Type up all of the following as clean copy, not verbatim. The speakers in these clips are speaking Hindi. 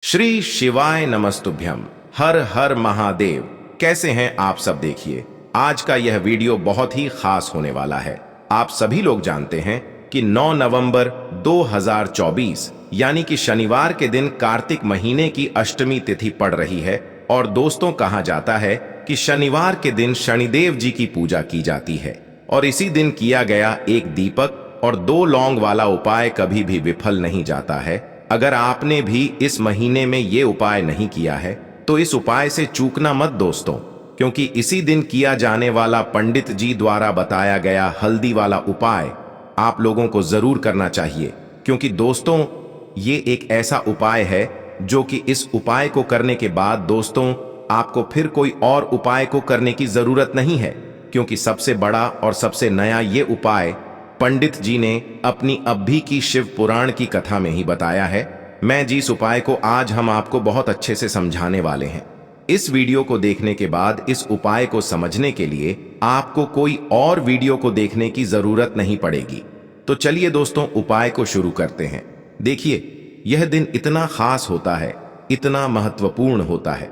श्री शिवाय नमस्तुभ्यम। हर हर महादेव। कैसे हैं आप सब? देखिए, आज का यह वीडियो बहुत ही खास होने वाला है। आप सभी लोग जानते हैं कि 9 नवंबर 2024 यानी कि शनिवार के दिन कार्तिक महीने की अष्टमी तिथि पड़ रही है। और दोस्तों, कहा जाता है कि शनिवार के दिन शनिदेव जी की पूजा की जाती है और इसी दिन किया गया एक दीपक और 2 लौंग वाला उपाय कभी भी विफल नहीं जाता है। अगर आपने भी इस महीने में ये उपाय नहीं किया है तो इस उपाय से चूकना मत दोस्तों, क्योंकि इसी दिन किया जाने वाला पंडित जी द्वारा बताया गया हल्दी वाला उपाय आप लोगों को जरूर करना चाहिए। क्योंकि दोस्तों, ये एक ऐसा उपाय है जो कि इस उपाय को करने के बाद दोस्तों आपको फिर कोई और उपाय को करने की जरूरत नहीं है, क्योंकि सबसे बड़ा और सबसे नया ये उपाय पंडित जी ने अपनी अभी की शिव पुराण की कथा में ही बताया है। मैं जिस उपाय को आज हम आपको बहुत अच्छे से समझाने वाले हैं, इस वीडियो को देखने के बाद इस उपाय को समझने के लिए आपको कोई और वीडियो को देखने की जरूरत नहीं पड़ेगी। तो चलिए दोस्तों, उपाय को शुरू करते हैं। देखिए, यह दिन इतना खास होता है, इतना महत्वपूर्ण होता है।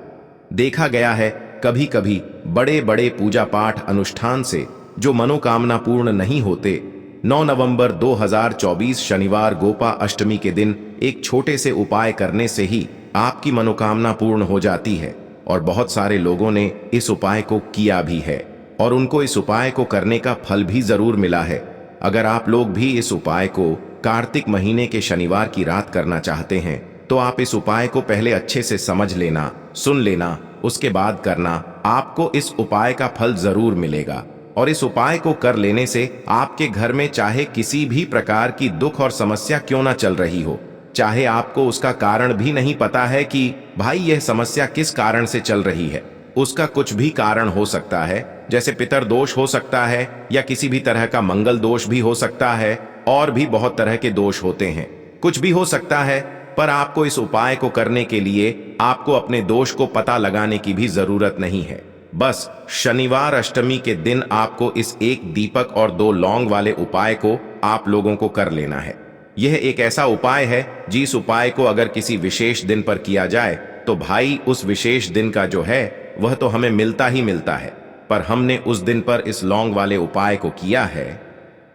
देखा गया है कभी कभी बड़े बड़े पूजा पाठ अनुष्ठान से जो मनोकामना पूर्ण नहीं होते, 9 नवंबर 2024 शनिवार गोपा अष्टमी के दिन एक छोटे से उपाय करने से ही आपकी मनोकामना पूर्ण हो जाती है। और बहुत सारे लोगों ने इस उपाय को किया भी है और उनको इस उपाय को करने का फल भी जरूर मिला है। अगर आप लोग भी इस उपाय को कार्तिक महीने के शनिवार की रात करना चाहते हैं तो आप इस उपाय को पहले अच्छे से समझ लेना, सुन लेना, उसके बाद करना। आपको इस उपाय का फल जरूर मिलेगा। और इस उपाय को कर लेने से आपके घर में चाहे किसी भी प्रकार की दुख और समस्या क्यों ना चल रही हो, चाहे आपको उसका कारण भी नहीं पता है कि भाई यह समस्या किस कारण से चल रही है, उसका कुछ भी कारण हो सकता है। जैसे पितर दोष हो सकता है या किसी भी तरह का मंगल दोष भी हो सकता है, और भी बहुत तरह के दोष होते हैं, कुछ भी हो सकता है। पर आपको इस उपाय को करने के लिए आपको अपने दोष को पता लगाने की भी जरूरत नहीं है। बस शनिवार अष्टमी के दिन आपको इस एक दीपक और 2 लौंग वाले उपाय को आप लोगों को कर लेना है। यह एक ऐसा उपाय है जिस उपाय को अगर किसी विशेष दिन पर किया जाए तो भाई उस विशेष दिन का जो है वह तो हमें मिलता ही मिलता है। पर हमने उस दिन पर इस लौंग वाले उपाय को किया है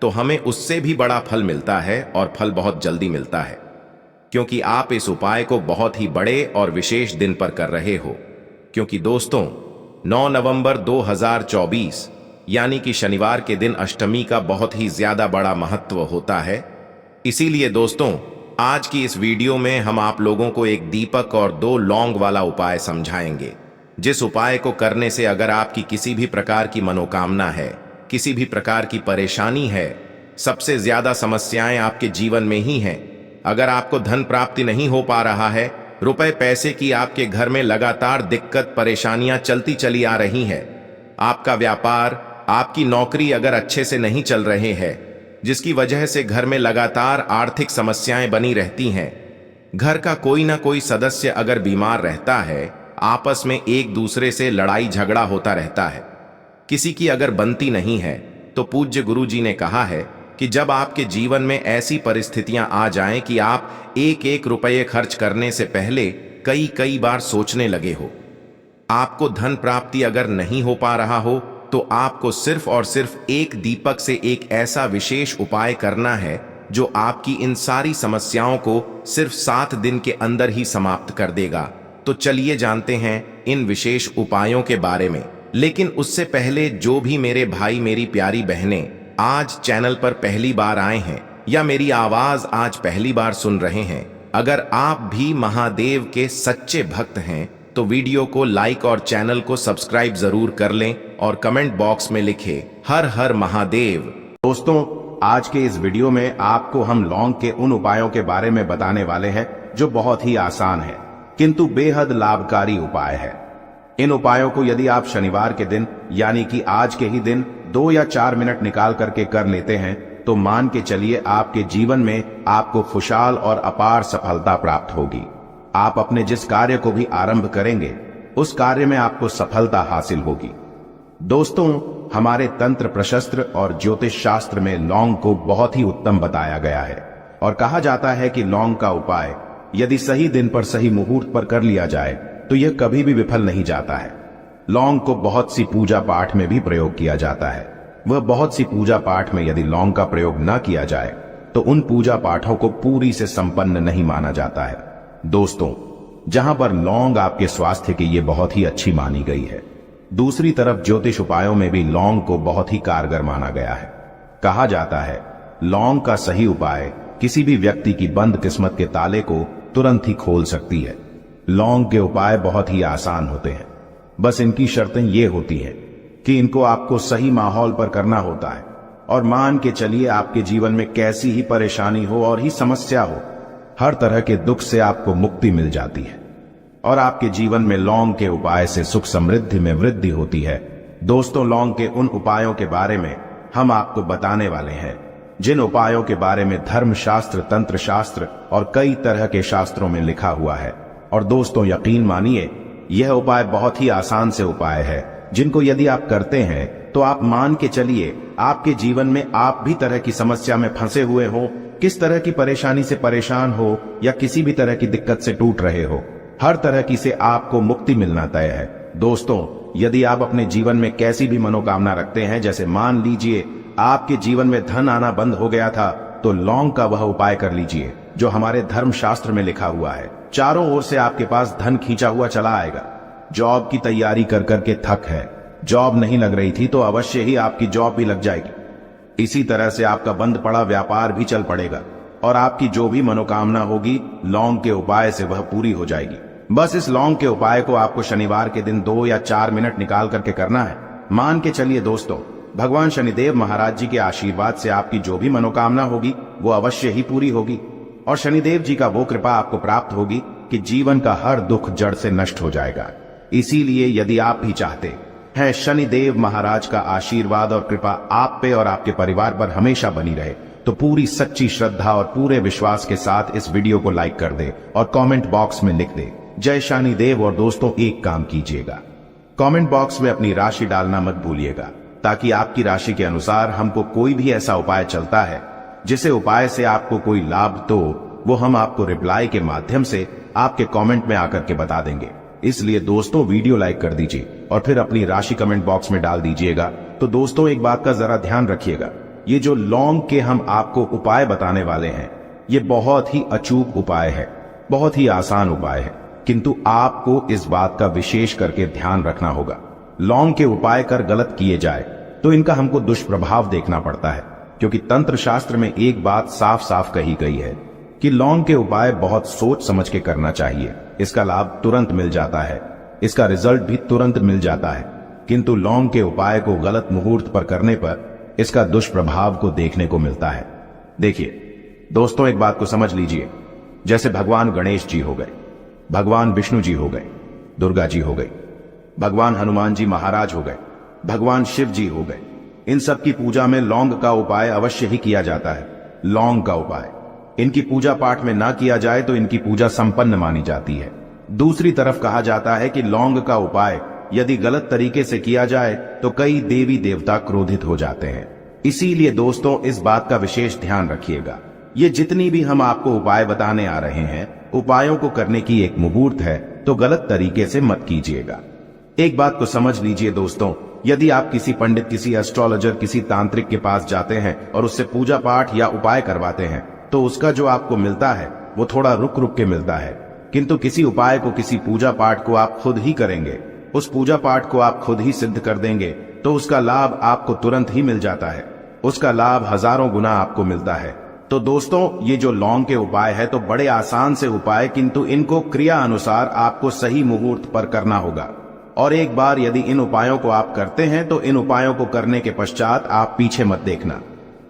तो हमें उससे भी बड़ा फल मिलता है, और फल बहुत जल्दी मिलता है, क्योंकि आप इस उपाय को बहुत ही बड़े और विशेष दिन पर कर रहे हो। क्योंकि दोस्तों, 9 नवंबर 2024 यानी कि शनिवार के दिन अष्टमी का बहुत ही ज्यादा बड़ा महत्व होता है। इसीलिए दोस्तों, आज की इस वीडियो में हम आप लोगों को एक दीपक और 2 लौंग वाला उपाय समझाएंगे, जिस उपाय को करने से अगर आपकी किसी भी प्रकार की मनोकामना है, किसी भी प्रकार की परेशानी है, सबसे ज्यादा समस्याएं आपके जीवन में ही हैं। अगर आपको धन प्राप्ति नहीं हो पा रहा है, रुपए पैसे की आपके घर में लगातार दिक्कत परेशानियां चलती चली आ रही हैं, आपका व्यापार, आपकी नौकरी अगर अच्छे से नहीं चल रहे हैं, जिसकी वजह से घर में लगातार आर्थिक समस्याएं बनी रहती हैं, घर का कोई ना कोई सदस्य अगर बीमार रहता है, आपस में एक दूसरे से लड़ाई झगड़ा होता रहता है, किसी की अगर बनती नहीं है, तो पूज्य गुरु जी ने कहा है कि जब आपके जीवन में ऐसी परिस्थितियां आ जाएं कि आप एक एक रुपये खर्च करने से पहले कई कई बार सोचने लगे हो, आपको धन प्राप्ति अगर नहीं हो पा रहा हो, तो आपको सिर्फ और सिर्फ एक दीपक से एक ऐसा विशेष उपाय करना है जो आपकी इन सारी समस्याओं को सिर्फ 7 दिन के अंदर ही समाप्त कर देगा। तो चलिए जानते हैं इन विशेष उपायों के बारे में। लेकिन उससे पहले जो भी मेरे भाई मेरी प्यारी बहनें आज चैनल पर पहली बार आए हैं या मेरी आवाज आज पहली बार सुन रहे हैं, अगर आप भी महादेव के सच्चे भक्त हैं तो वीडियो को लाइक और चैनल को सब्सक्राइब जरूर कर लें और कमेंट बॉक्स में लिखें हर हर महादेव। दोस्तों, आज के इस वीडियो में आपको हम लौंग के उन उपायों के बारे में बताने वाले हैं जो बहुत ही आसान है किंतु बेहद लाभकारी उपाय है। इन उपायों को यदि आप शनिवार के दिन यानी कि आज के ही दिन 2 या 4 मिनट निकाल करके कर लेते हैं तो मान के चलिए आपके जीवन में आपको खुशहाल और अपार सफलता प्राप्त होगी। आप अपने जिस कार्य को भी आरंभ करेंगे उस कार्य में आपको सफलता हासिल होगी। दोस्तों, हमारे तंत्र प्रशस्त्र और ज्योतिष शास्त्र में लौंग को बहुत ही उत्तम बताया गया है और कहा जाता है कि लौंग का उपाय यदि सही दिन पर सही मुहूर्त पर कर लिया जाए तो यह कभी भी विफल नहीं जाता है। लौंग को बहुत सी पूजा पाठ में भी प्रयोग किया जाता है। वह बहुत सी पूजा पाठ में यदि लौंग का प्रयोग न किया जाए तो उन पूजा पाठों को पूरी से संपन्न नहीं माना जाता है। दोस्तों, जहां पर लौंग आपके स्वास्थ्य के लिए बहुत ही अच्छी मानी गई है, दूसरी तरफ ज्योतिष उपायों में भी लौंग को बहुत ही कारगर माना गया है। कहा जाता है लौंग का सही उपाय किसी भी व्यक्ति की बंद किस्मत के ताले को तुरंत ही खोल सकती है। लौंग के उपाय बहुत ही आसान होते हैं, बस इनकी शर्तें ये होती हैं कि इनको आपको सही माहौल पर करना होता है। और मान के चलिए आपके जीवन में कैसी ही परेशानी हो और ही समस्या हो, हर तरह के दुख से आपको मुक्ति मिल जाती है और आपके जीवन में लौंग के उपाय से सुख समृद्धि में वृद्धि होती है। दोस्तों, लौंग के उन उपायों के बारे में हम आपको बताने वाले हैं जिन उपायों के बारे में धर्म शास्त्र, तंत्र शास्त्र और कई तरह के शास्त्रों में लिखा हुआ है। और दोस्तों, यकीन मानिए यह उपाय बहुत ही आसान से उपाय है जिनको यदि आप करते हैं तो आप मान के चलिए आपके जीवन में आप भी तरह की समस्या में फंसे हुए हो, किस तरह की परेशानी से परेशान हो या किसी भी तरह की दिक्कत से टूट रहे हो, हर तरह की से आपको मुक्ति मिलना तय है। दोस्तों, यदि आप अपने जीवन में कैसी भी मनोकामना रखते हैं, जैसे मान लीजिए आपके जीवन में धन आना बंद हो गया था, तो लौंग का वह उपाय कर लीजिए जो हमारे धर्म शास्त्र में लिखा हुआ है। चारों ओर से आपके पास धन खींचा हुआ चला आएगा। जॉब की तैयारी कर करके थक है, जॉब नहीं लग रही थी तो अवश्य ही आपकी जॉब भी लग जाएगी। इसी तरह से आपका बंद पड़ा व्यापार भी चल पड़ेगा और आपकी जो भी मनोकामना होगी लौंग के उपाय से वह पूरी हो जाएगी। बस इस लौंग के उपाय को आपको शनिवार के दिन 2 या 4 मिनट निकाल करके करना है। मान के चलिए दोस्तों, भगवान शनिदेव महाराज जी के आशीर्वाद से आपकी जो भी मनोकामना होगी वो अवश्य ही पूरी होगी और शनिदेव जी का वो कृपा आपको प्राप्त होगी कि जीवन का हर दुख जड़ से नष्ट हो जाएगा। इसीलिए यदि आप भी चाहते हैं शनिदेव महाराज का आशीर्वाद और कृपा आप पे और आपके परिवार पर हमेशा बनी रहे, तो पूरी सच्ची श्रद्धा और पूरे विश्वास के साथ इस वीडियो को लाइक कर दे और कमेंट बॉक्स में लिख दे जय शनिदेव। और दोस्तों, एक काम कीजिएगा, कमेंट बॉक्स में अपनी राशि डालना मत भूलिएगा, ताकि आपकी राशि के अनुसार हमको कोई भी ऐसा उपाय चलता है जिसे उपाय से आपको कोई लाभ, तो वो हम आपको रिप्लाई के माध्यम से आपके कमेंट में आकर के बता देंगे। इसलिए दोस्तों, वीडियो लाइक कर दीजिए और फिर अपनी राशि कमेंट बॉक्स में डाल दीजिएगा। तो दोस्तों, एक बात का जरा ध्यान रखिएगा, ये जो लौंग के हम आपको उपाय बताने वाले हैं ये बहुत ही अचूक उपाय है, बहुत ही आसान उपाय है, किंतु आपको इस बात का विशेष करके ध्यान रखना होगा। लौंग के उपाय कर गलत किए जाए तो इनका हमको दुष्प्रभाव देखना पड़ता है, क्योंकि तंत्र शास्त्र में एक बात साफ साफ कही गई है कि लौंग के उपाय बहुत सोच समझ के करना चाहिए। इसका लाभ तुरंत मिल जाता है, इसका रिजल्ट भी तुरंत मिल जाता है, किंतु लौंग के उपाय को गलत मुहूर्त पर करने पर इसका दुष्प्रभाव को देखने को मिलता है। देखिए दोस्तों, एक बात को समझ लीजिए, जैसे भगवान गणेश जी हो गए, भगवान विष्णु जी हो गए, दुर्गा जी हो गई, भगवान हनुमान जी महाराज हो गए, भगवान शिव जी हो गए, इन सब की पूजा में लौंग का उपाय अवश्य ही किया जाता है। लौंग का उपाय इनकी पूजा पाठ में ना किया जाए तो इनकी पूजा संपन्न मानी जाती है। दूसरी तरफ कहा जाता है कि लौंग का उपाय यदि गलत तरीके से किया जाए तो कई देवी देवता क्रोधित हो जाते हैं। इसीलिए दोस्तों, इस बात का विशेष ध्यान रखिएगा। ये जितनी भी हम आपको उपाय बताने आ रहे हैं, उपायों को करने की एक मुहूर्त है, तो गलत तरीके से मत कीजिएगा। एक बात को समझ लीजिए दोस्तों, यदि आप किसी पंडित, किसी एस्ट्रोलॉजर, किसी तांत्रिक के पास जाते हैं और उससे पूजा पाठ या उपाय करवाते हैं, तो उसका जो आपको मिलता है वो थोड़ा रुक रुक के मिलता है। किंतु किसी उपाय को, किसी पूजा पाठ को आप खुद ही करेंगे, उस पूजा पाठ को आप खुद ही सिद्ध कर देंगे, तो उसका लाभ आपको तुरंत ही मिल जाता है, उसका लाभ हजारों गुना आपको मिलता है। तो दोस्तों, ये जो लौंग के उपाय है तो बड़े आसान से उपाय, किंतु इनको क्रिया अनुसार आपको सही मुहूर्त पर करना होगा। और एक बार यदि इन उपायों को आप करते हैं तो इन उपायों को करने के पश्चात आप पीछे मत देखना।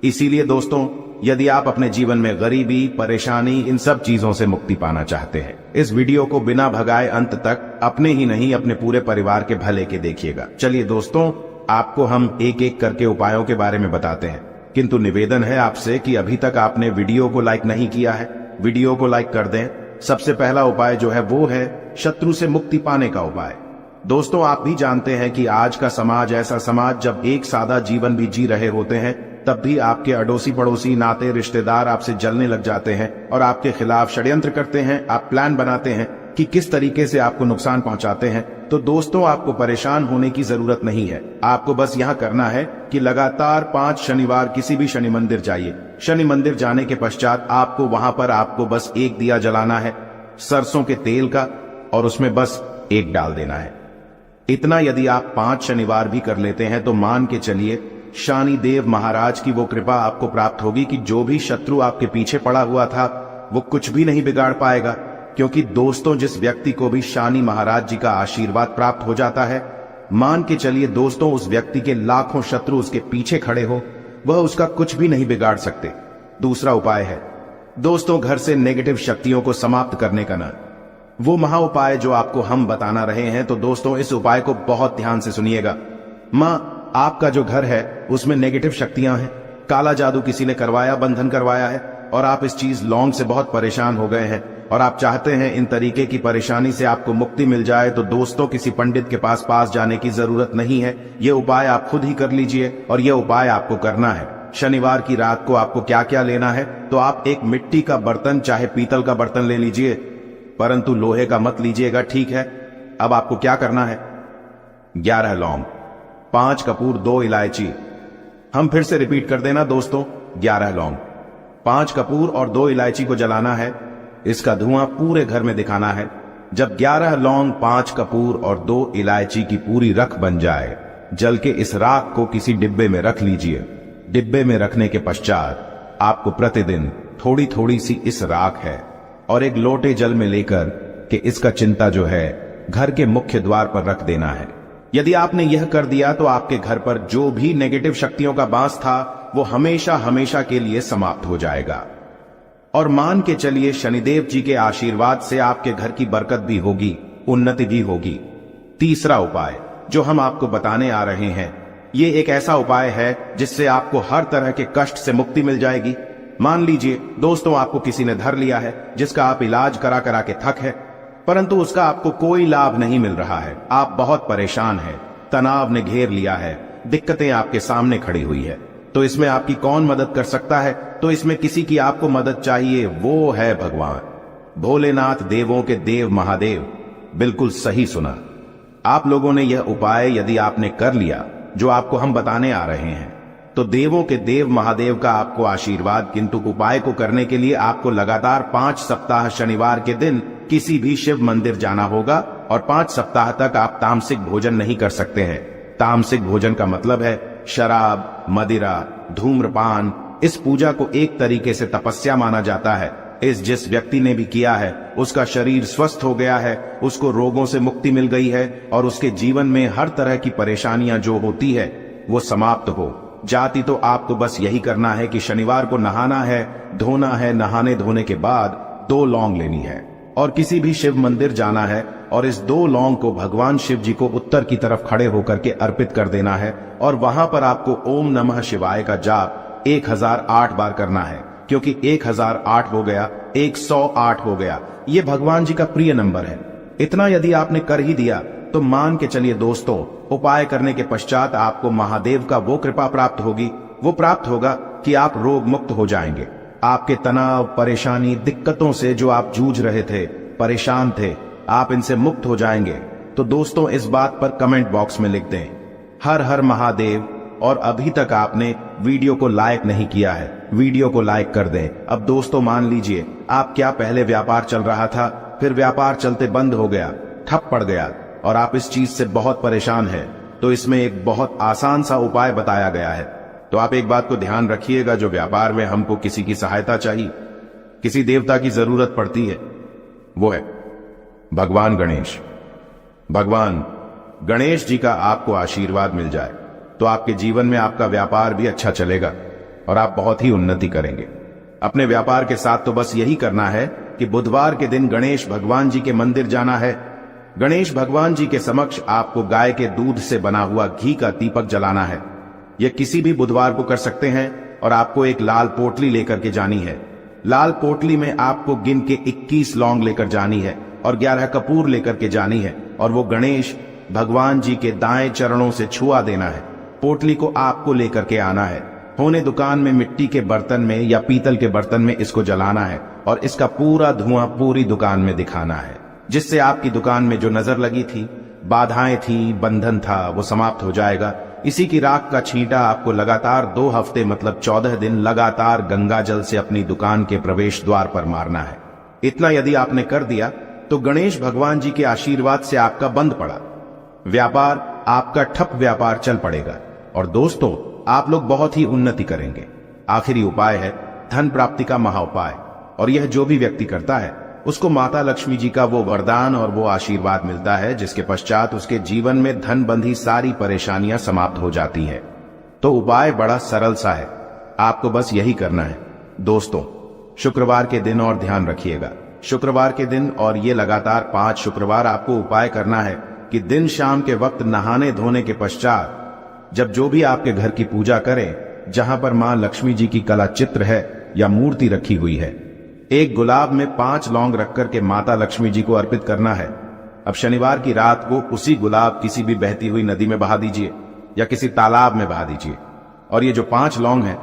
इसीलिए दोस्तों, यदि आप अपने जीवन में गरीबी, परेशानी, इन सब चीजों से मुक्ति पाना चाहते हैं, इस वीडियो को बिना भगाए अंत तक अपने ही नहीं अपने पूरे परिवार के भले के देखिएगा। चलिए दोस्तों, आपको हम एक एक करके उपायों के बारे में बताते हैं, किंतु निवेदन है आपसे कि अभी तक आपने वीडियो को लाइक नहीं किया है, वीडियो को लाइक कर दें। सबसे पहला उपाय जो है वो है शत्रु से मुक्ति पाने का उपाय। दोस्तों, आप भी जानते हैं कि आज का समाज ऐसा समाज जब एक सादा जीवन भी जी रहे होते हैं तब भी आपके अड़ोसी पड़ोसी नाते रिश्तेदार आपसे जलने लग जाते हैं और आपके खिलाफ षड्यंत्र करते हैं। आप प्लान बनाते हैं कि किस तरीके से आपको नुकसान पहुंचाते हैं। तो दोस्तों, आपको परेशान होने की जरूरत नहीं है। आपको बस यह करना है कि लगातार 5 शनिवार किसी भी शनि मंदिर जाइए। शनि मंदिर जाने के पश्चात आपको वहां पर आपको बस एक दिया जलाना है सरसों के तेल का, और उसमें बस एक डाल देना है। इतना यदि आप 5 शनिवार भी कर लेते हैं तो मान के चलिए शनि देव महाराज की वो कृपा आपको प्राप्त होगी कि जो भी शत्रु आपके पीछे पड़ा हुआ था वो कुछ भी नहीं बिगाड़ पाएगा। क्योंकि दोस्तों, जिस व्यक्ति को भी शनि महाराज जी का आशीर्वाद प्राप्त हो जाता है, मान के चलिए दोस्तों, उस व्यक्ति के लाखों शत्रु उसके पीछे खड़े हो, वह उसका कुछ भी नहीं बिगाड़ सकते। दूसरा उपाय है दोस्तों, घर से नेगेटिव शक्तियों को समाप्त करने का ना वो महा उपाय जो आपको हम बताना रहे हैं। तो दोस्तों, इस उपाय को बहुत ध्यान से सुनिएगा। आपका जो घर है उसमें नेगेटिव शक्तियां हैं, काला जादू किसी ने करवाया, बंधन करवाया है, और आप इस चीज लौंग से बहुत परेशान हो गए हैं और आप चाहते हैं इन तरीके की परेशानी से आपको मुक्ति मिल जाए। तो दोस्तों, किसी पंडित के पास जाने की जरूरत नहीं है। ये उपाय आप खुद ही कर लीजिए और ये उपाय आपको करना है। शनिवार की रात को आपको क्या क्या लेना है, तो आप एक मिट्टी का बर्तन, चाहे पीतल का बर्तन ले लीजिए, परंतु लोहे का मत लीजिएगा, ठीक है। अब आपको क्या करना है, 11 लौंग, 5 कपूर, 2 इलायची। हम फिर से रिपीट कर देना दोस्तों, 11 लौंग, 5 कपूर और 2 इलायची को जलाना है। इसका धुआं पूरे घर में दिखाना है। जब 11 लौंग, 5 कपूर और 2 इलायची की पूरी रख बन जाए, जल के इस राख को किसी डिब्बे में रख लीजिए। डिब्बे में रखने के पश्चात आपको प्रतिदिन थोड़ी थोड़ी सी इस राख है और एक लोटे जल में लेकर के इसका चिंता जो है घर के मुख्य द्वार पर रख देना है। यदि आपने यह कर दिया तो आपके घर पर जो भी नेगेटिव शक्तियों का बांस था वो हमेशा हमेशा के लिए समाप्त हो जाएगा। और मान के चलिए शनिदेव जी के आशीर्वाद से आपके घर की बरकत भी होगी, उन्नति भी होगी। तीसरा उपाय जो हम आपको बताने आ रहे हैं, ये एक ऐसा उपाय है जिससे आपको हर तरह के कष्ट से मुक्ति मिल जाएगी। मान लीजिए दोस्तों, आपको किसी ने धर लिया है जिसका आप इलाज करा करा के थक है, परंतु उसका आपको कोई लाभ नहीं मिल रहा है। आप बहुत परेशान हैं, तनाव ने घेर लिया है, दिक्कतें आपके सामने खड़ी हुई है। तो इसमें आपकी कौन मदद कर सकता है? तो इसमें किसी की आपको मदद चाहिए, वो है भगवान भोलेनाथ, देवों के देव महादेव। बिल्कुल सही सुना। आप लोगों ने यह उपाय यदि आपने कर लिया जो आपको हम बताने आ रहे हैं, तो देवों के देव महादेव का आपको आशीर्वाद। किंतु उपाय को करने के लिए आपको लगातार 5 सप्ताह शनिवार के दिन किसी भी शिव मंदिर जाना होगा और 5 सप्ताह तक आप तामसिक भोजन नहीं कर सकते हैं। तामसिक भोजन का मतलब है शराब, मदिरा, धूम्रपान। इस पूजा को एक तरीके से तपस्या माना जाता है। जिस व्यक्ति ने भी किया है उसका शरीर स्वस्थ हो गया है, उसको रोगों से मुक्ति मिल गई है और उसके जीवन में हर तरह की परेशानियां जो होती है वो समाप्त हो जाती। तो आपको बस यही करना है कि शनिवार को नहाना है, धोना है, नहाने धोने के बाद 2 लौंग लेनी है और किसी भी शिव मंदिर जाना है और इस 2 लौंग को भगवान शिव जी को उत्तर की तरफ खड़े होकर के अर्पित कर देना है। और वहां पर आपको ओम नमः शिवाय का जाप 1008 बार करना है, क्योंकि 1008 हो गया, 108 हो गया, ये भगवान जी का प्रिय नंबर है। इतना यदि आपने कर ही दिया तो मान के चलिए दोस्तों, उपाय करने के पश्चात आपको महादेव का वो कृपा प्राप्त होगी, वो प्राप्त होगा कि आप रोग मुक्त हो जाएंगे। आपके तनाव, परेशानी, दिक्कतों से जो आप जूझ रहे थे, परेशान थे, आप इनसे मुक्त हो जाएंगे। तो दोस्तों, इस बात पर कमेंट बॉक्स में लिख दें हर हर महादेव। और अभी तक आपने वीडियो को लाइक नहीं किया है, वीडियो को लाइक कर दें। अब दोस्तों मान लीजिए आप क्या पहले व्यापार चल रहा था, फिर व्यापार चलते बंद हो गया, ठप पड़ गया और आप इस चीज से बहुत परेशान हैं, तो इसमें एक बहुत आसान सा उपाय बताया गया है। तो आप एक बात को ध्यान रखिएगा, जो व्यापार में हमको किसी की सहायता चाहिए, किसी देवता की जरूरत पड़ती है, वो है भगवान गणेश। भगवान गणेश जी का आपको आशीर्वाद मिल जाए तो आपके जीवन में आपका व्यापार भी अच्छा चलेगा और आप बहुत ही उन्नति करेंगे। अपने व्यापार के साथ तो बस यही करना है कि बुधवार के दिन गणेश भगवान जी के मंदिर जाना है। गणेश भगवान जी के समक्ष आपको गाय के दूध से बना हुआ घी का दीपक जलाना है। यह किसी भी बुधवार को कर सकते हैं और आपको एक लाल पोटली लेकर के जानी है। लाल पोटली में आपको गिन के 21 लौंग लेकर जानी है और 11 कपूर लेकर के जानी है और वो गणेश भगवान जी के दाएं चरणों से छुआ देना है। पोटली को आपको लेकर के आना है होने दुकान में मिट्टी के बर्तन में या पीतल के बर्तन में इसको जलाना है और इसका पूरा धुआं पूरी दुकान में दिखाना है, जिससे आपकी दुकान में जो नजर लगी थी, बाधाएं थी, बंधन था, वो समाप्त हो जाएगा। इसी की राख का छींटा आपको लगातार 2 हफ्ते मतलब 14 दिन लगातार गंगा जल से अपनी दुकान के प्रवेश द्वार पर मारना है। इतना यदि आपने कर दिया तो गणेश भगवान जी के आशीर्वाद से आपका बंद पड़ा व्यापार, आपका ठप व्यापार चल पड़ेगा और दोस्तों आप लोग बहुत ही उन्नति करेंगे। आखिरी उपाय है धन प्राप्ति का महाउपाय, और यह जो भी व्यक्ति करता है उसको माता लक्ष्मी जी का वो वरदान और वो आशीर्वाद मिलता है, जिसके पश्चात उसके जीवन में धन बंधी सारी परेशानियां समाप्त हो जाती है। तो उपाय बड़ा सरल सा है, आपको बस यही करना है। दोस्तों शुक्रवार के दिन और ध्यान रखिएगा, शुक्रवार के दिन और ये लगातार 5 शुक्रवार आपको उपाय करना है कि दिन शाम के वक्त नहाने धोने के पश्चात जब जो भी आपके घर की पूजा करें, जहां पर मां लक्ष्मी जी की कला चित्र है या मूर्ति रखी हुई है, एक गुलाब में 5 लौंग रख करके माता लक्ष्मी जी को अर्पित करना है। अब शनिवार की रात को उसी गुलाब किसी भी बहती हुई नदी में बहा दीजिए या किसी तालाब में बहा दीजिए, और ये जो 5 लौंग हैं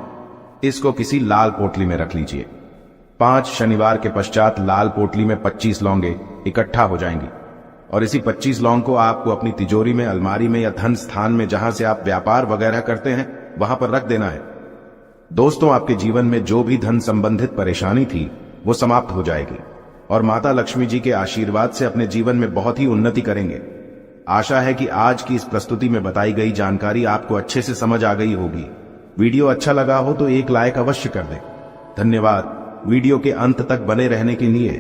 इसको किसी लाल पोटली में रख लीजिए। 5 शनिवार के पश्चात लाल पोटली में 25 लौंगे इकट्ठा हो जाएंगी और इसी 25 लौंग को आपको अपनी तिजोरी में, अलमारी में या धन स्थान में जहां से आप व्यापार वगैरह करते हैं वहां पर रख देना है। दोस्तों आपके जीवन में जो भी धन संबंधित परेशानी थी वो समाप्त हो जाएगी और माता लक्ष्मी जी के आशीर्वाद से अपने जीवन में बहुत ही उन्नति करेंगे। आशा है कि आज की इस प्रस्तुति में बताई गई जानकारी आपको अच्छे से समझ आ गई होगी। वीडियो अच्छा लगा हो तो एक लाइक अवश्य कर दें। धन्यवाद वीडियो के अंत तक बने रहने के लिए।